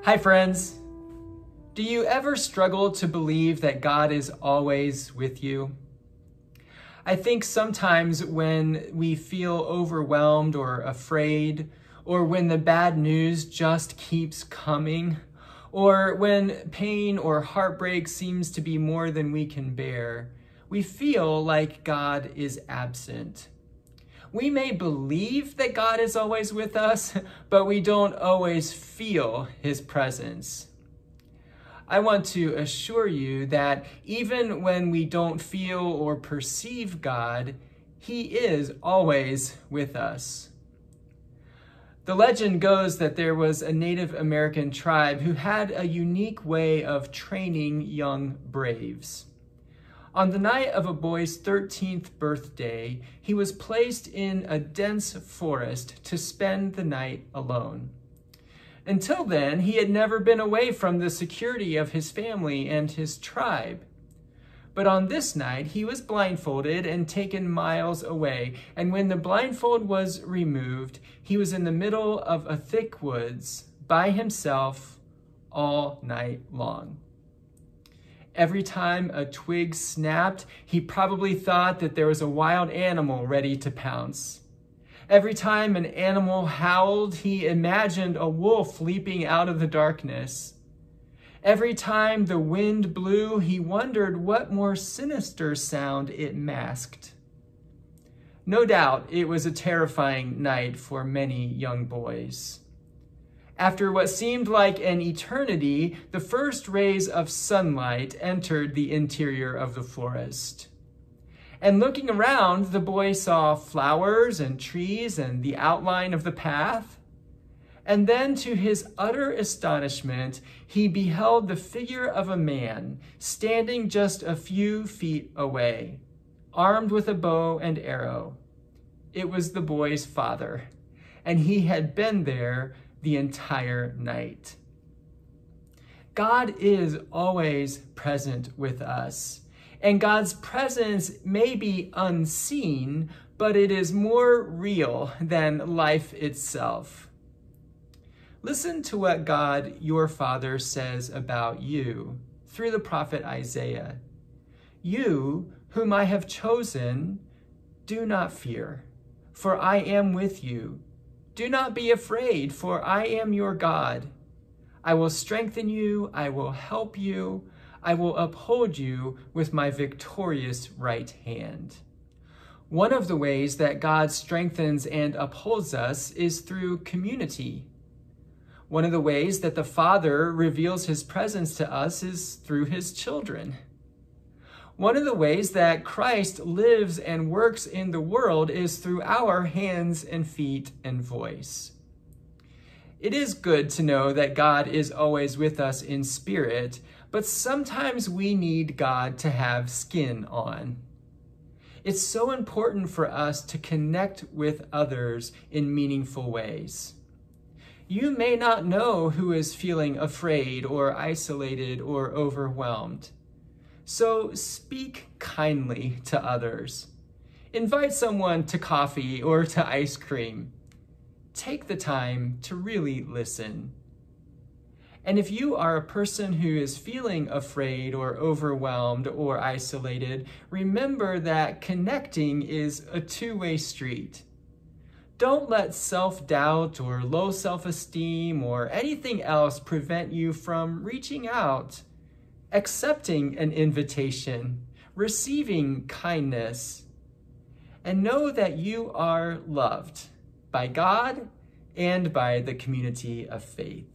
Hi friends! Do you ever struggle to believe that God is always with you? I think sometimes when we feel overwhelmed or afraid, or when the bad news just keeps coming, or when pain or heartbreak seems to be more than we can bear, we feel like God is absent. We may believe that God is always with us, but we don't always feel His presence. I want to assure you that even when we don't feel or perceive God, He is always with us. The legend goes that there was a Native American tribe who had a unique way of training young braves. On the night of a boy's 13th birthday, he was placed in a dense forest to spend the night alone. Until then, he had never been away from the security of his family and his tribe. But on this night, he was blindfolded and taken miles away, and when the blindfold was removed, he was in the middle of a thick woods by himself all night long. Every time a twig snapped, he probably thought that there was a wild animal ready to pounce. Every time an animal howled, he imagined a wolf leaping out of the darkness. Every time the wind blew, he wondered what more sinister sound it masked. No doubt it was a terrifying night for many young boys. After what seemed like an eternity, the first rays of sunlight entered the interior of the forest. And looking around, the boy saw flowers and trees and the outline of the path. And then, to his utter astonishment, he beheld the figure of a man standing just a few feet away, armed with a bow and arrow. It was the boy's father, and he had been there the entire night. God is always present with us, and God's presence may be unseen, but it is more real than life itself. Listen to what God, your Father, says about you through the prophet Isaiah. You, whom I have chosen, do not fear, for I am with you. Do not be afraid, for I am your God. I will strengthen you, I will help you, I will uphold you with my victorious right hand. One of the ways that God strengthens and upholds us is through community. One of the ways that the Father reveals His presence to us is through His children. One of the ways that Christ lives and works in the world is through our hands and feet and voice. It is good to know that God is always with us in spirit, but sometimes we need God to have skin on. It's so important for us to connect with others in meaningful ways. You may not know who is feeling afraid or isolated or overwhelmed. So speak kindly to others. Invite someone to coffee or to ice cream. Take the time to really listen. And if you are a person who is feeling afraid or overwhelmed or isolated, remember that connecting is a two-way street. Don't let self-doubt or low self-esteem or anything else prevent you from reaching out, accepting an invitation, receiving kindness, and know that you are loved by God and by the community of faith.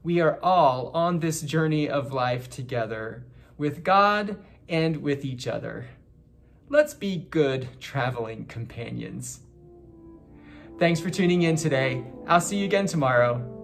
We are all on this journey of life together with God and with each other. Let's be good traveling companions. Thanks for tuning in today. I'll see you again tomorrow.